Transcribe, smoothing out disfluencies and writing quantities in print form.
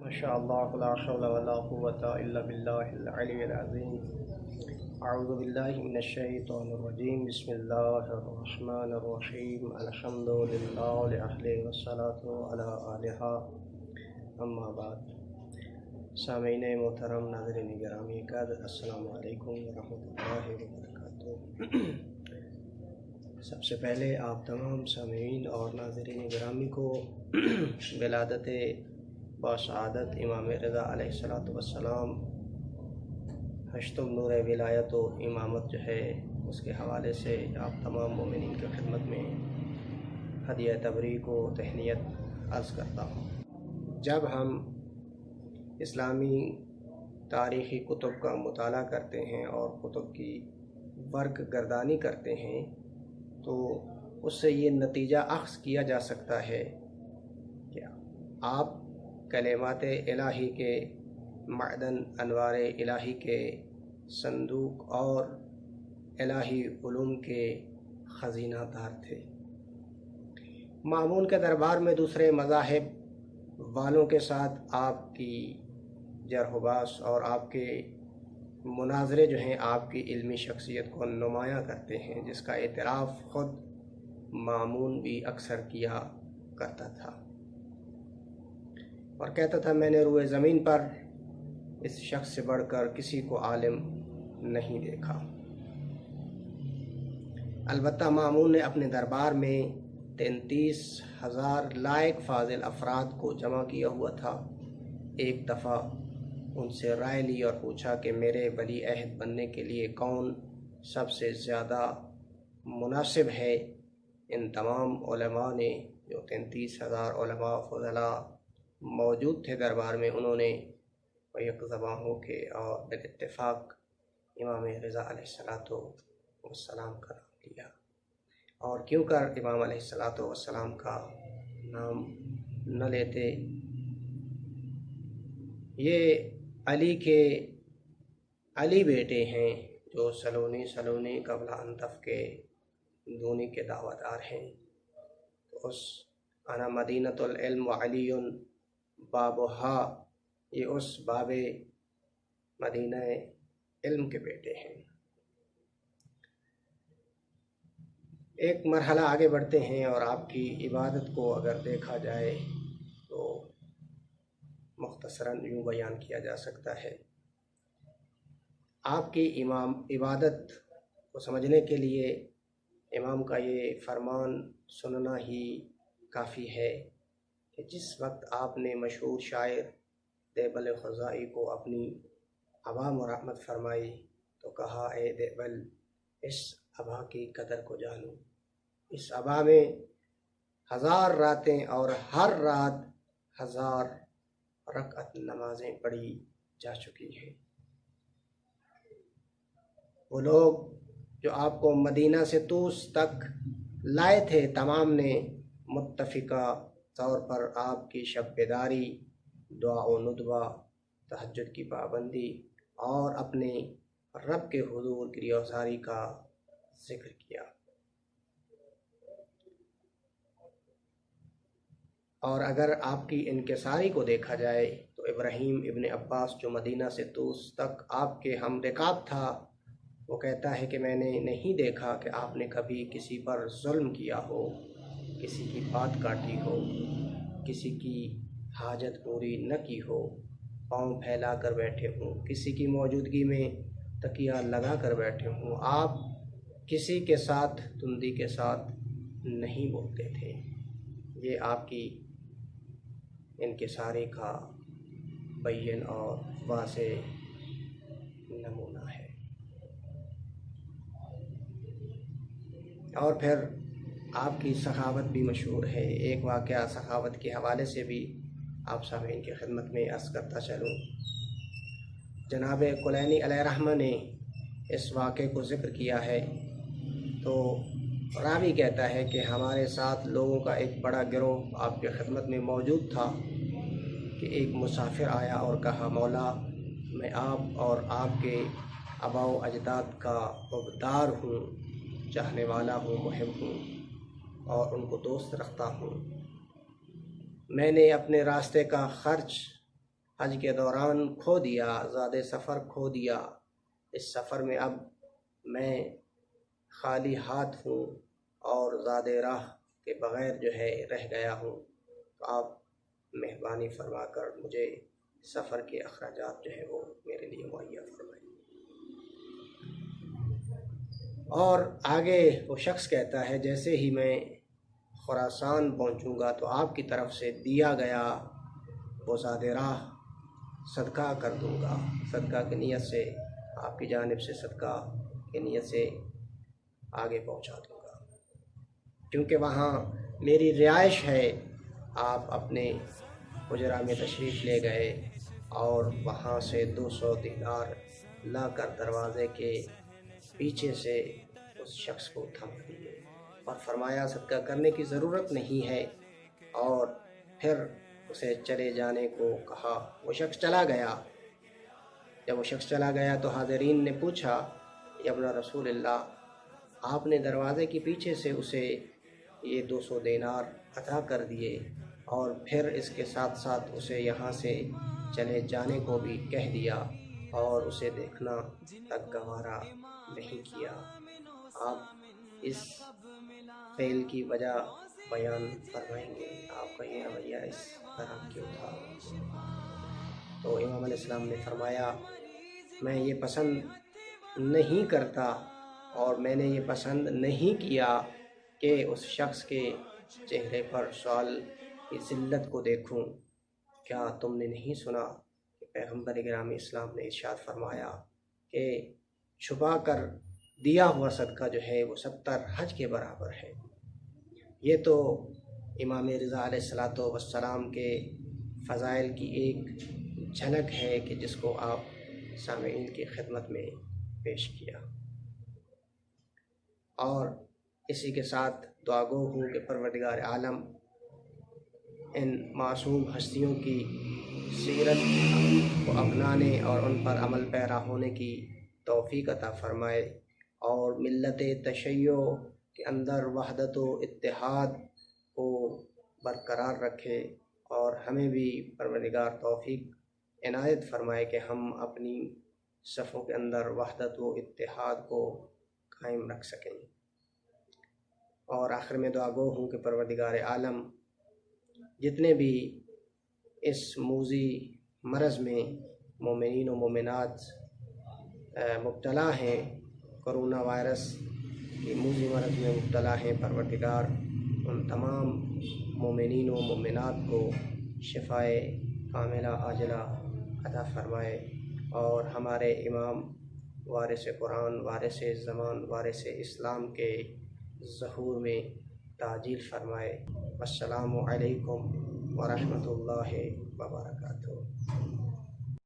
ماشاء اللہ لا حول ولا قوة الا باللہ العلی العظیم اعوذ باللہ من الشیطان الرجیم بسم اللہ الرحمن الرحیم الحمد للہ والصلاة علی آلہا اما بعد۔ سامعین محترم، ناظرین گرامی قدر، السلام علیکم ورحمۃ اللہ وبرکاتہ۔ سب سے پہلے آپ تمام سامعین اور ناظرین گرامی کو ولادت باسعادت امام رضا علیہ السلام ہشتم نور ولایت و امامت جو ہے اس کے حوالے سے آپ تمام مومنین کی خدمت میں ہدیہ تبریک و تہنیت عرض کرتا ہوں۔ جب ہم اسلامی تاریخی کتب کا مطالعہ کرتے ہیں اور کتب کی ورق گردانی کرتے ہیں تو اس سے یہ نتیجہ اخذ کیا جا سکتا ہے کہ آپ کلمات الہی کے معدن، انوار الہی کے صندوق اور الہی علوم کے خزینہ دار تھے۔ مامون کے دربار میں دوسرے مذاہب والوں کے ساتھ آپ کی جرح و بحث اور آپ کے مناظرے جو ہیں آپ کی علمی شخصیت کو نمایاں کرتے ہیں، جس کا اعتراف خود مامون بھی اکثر کیا کرتا تھا اور کہتا تھا میں نے روئے زمین پر اس شخص سے بڑھ کر کسی کو عالم نہیں دیکھا۔ البتہ مامون نے اپنے دربار میں 33,000 لائق فاضل افراد کو جمع کیا ہوا تھا۔ ایک دفعہ ان سے رائے لی اور پوچھا کہ میرے ولی عہد بننے کے لیے کون سب سے زیادہ مناسب ہے۔ ان تمام علماء نے، جو 33,000 علماء فضلاء موجود تھے دربار میں، انہوں نے یک زباں ہو کے اور بالاتفاق امام رضا علیہ السلام کا نام لیا۔ اور کیوں کر امام علیہ السلام کا نام نہ لیتے؟ یہ علی بیٹے ہیں جو سلونی قبل انتف کے دونی کے دعویٰ دار ہیں۔ اس انا مدینۃ العلم وعلی بابہا، یہ اس باب مدینہ علم کے بیٹے ہیں۔ ایک مرحلہ آگے بڑھتے ہیں اور آپ کی عبادت کو اگر دیکھا جائے تو مختصراً یوں بیان کیا جا سکتا ہے۔ آپ کی عبادت کو سمجھنے کے لیے امام کا یہ فرمان سننا ہی کافی ہے کہ جس وقت آپ نے مشہور شاعر دیبل خزائی کو اپنی ابا مرحمت فرمائی تو کہا اے دیبل، اس ابا کی قدر کو جانو۔ اس ابا میں 1000 راتیں اور ہر رات 1000 رکعت نمازیں پڑھی جا چکی ہیں۔ وہ لوگ جو آپ کو مدینہ سے طوس تک لائے تھے، تمام نے متفقہ طور پر آپ کی شب بیداری، دعا و ندوہ، تہجد کی پابندی اور اپنے رب کے حضور کی ریاضاری کا ذکر کیا۔ اور اگر آپ کی انکساری کو دیکھا جائے تو ابراہیم ابن عباس جو مدینہ سے طوس تک آپ کے ہم رکاب تھا، وہ کہتا ہے کہ میں نے نہیں دیکھا کہ آپ نے کبھی کسی پر ظلم کیا ہو، کسی کی بات کاٹی ہو، کسی کی حاجت پوری نہ کی ہو، پاؤں پھیلا کر بیٹھے ہوں، کسی کی موجودگی میں تکیہ لگا کر بیٹھے ہوں۔ آپ کسی کے ساتھ تندی کے ساتھ نہیں بولتے تھے۔ یہ آپ کی انکساری کا بین اور واضح نمونہ ہے۔ اور پھر آپ کی سخاوت بھی مشہور ہے۔ ایک واقعہ سخاوت کے حوالے سے بھی آپ سامعین کی خدمت میں عرض کرتا چلوں۔ جناب کلینی علیہ رحمہ نے اس واقعے کو ذکر کیا ہے تو راوی کہتا ہے کہ ہمارے ساتھ لوگوں کا ایک بڑا گروہ آپ کی خدمت میں موجود تھا کہ ایک مسافر آیا اور کہا مولا، میں آپ اور آپ کے آباء و اجداد کا عبدار ہوں، چاہنے والا ہوں، محب ہوں اور ان کو دوست رکھتا ہوں۔ میں نے اپنے راستے کا خرچ حج کے دوران کھو دیا، زاد سفر کھو دیا، اس سفر میں اب میں خالی ہاتھ ہوں اور زاد راہ کے بغیر جو ہے رہ گیا ہوں، تو آپ مہربانی فرما کر مجھے سفر کے اخراجات جو ہے وہ میرے لیے مہیا فرمائیں۔ اور آگے وہ شخص کہتا ہے جیسے ہی میں خراسان پہنچوں گا تو آپ کی طرف سے دیا گیا وہ زاد راہ صدقہ کر دوں گا، صدقہ کی نیت سے، آپ کی جانب سے صدقہ کی نیت سے آگے پہنچا دوں گا، کیونکہ وہاں میری رہائش ہے۔ آپ اپنے حجرہ میں تشریف لے گئے اور وہاں سے 200 دینار لا کر دروازے کے پیچھے سے اس شخص کو تھما دیے اور فرمایا صدقہ کرنے کی ضرورت نہیں ہے، اور پھر اسے چلے جانے کو کہا۔ وہ شخص چلا گیا۔ جب وہ شخص چلا گیا تو حاضرین نے پوچھا، یا ابن رسول اللہ، آپ نے دروازے کے پیچھے سے اسے یہ 200 دینار عطا کر دیے اور پھر اس کے ساتھ ساتھ اسے یہاں سے چلے جانے کو بھی کہہ دیا اور اسے دیکھنا تک گوارا نہیں کیا، آپ اس فعل کی وجہ بیان فرمائیں گے؟ آپ کا یہ رویہ اس طرح کیوں تھا؟ تو امام علیہ السلام نے فرمایا، میں یہ پسند نہیں کرتا اور میں نے یہ پسند نہیں کیا کہ اس شخص کے چہرے پر سوال کی ذلت کو دیکھوں۔ کیا تم نے نہیں سنا کہ پیغمبر گرامی اسلام نے ارشاد فرمایا کہ چھپا کر دیا ہوا صدقہ جو ہے وہ 70 حج کے برابر ہے؟ یہ تو امام رضا علیہ السلام کے فضائل کی ایک جھلک ہے کہ جس کو آپ سامعین کی خدمت میں پیش کیا، اور اسی کے ساتھ دعا گو ہوں کہ پروردگار عالم ان معصوم ہستیوں کی سیرت کو اپنانے اور ان پر عمل پیرا ہونے کی توفیق عطا فرمائے، اور ملت تشیع کے اندر وحدت و اتحاد کو برقرار رکھے، اور ہمیں بھی پروردگار توفیق عنایت فرمائے کہ ہم اپنی صفوں کے اندر وحدت و اتحاد کو قائم رکھ سکیں۔ اور آخر میں دعا گو ہوں کہ پروردگار عالم جتنے بھی اس موذی مرض میں مومنین و مومنات مبتلا ہیں، کرونا وائرس کی موذی مرض میں مبتلا ہیں، پروردگار ان تمام مومنین و مومنات کو شفائے کاملہ عاجلہ عطا فرمائے، اور ہمارے امام وارث قرآن، وارث زمان، وارث اسلام کے ظہور میں تعجیل فرمائے۔ السلام علیکم ورحمۃ اللہ وبرکاتہ۔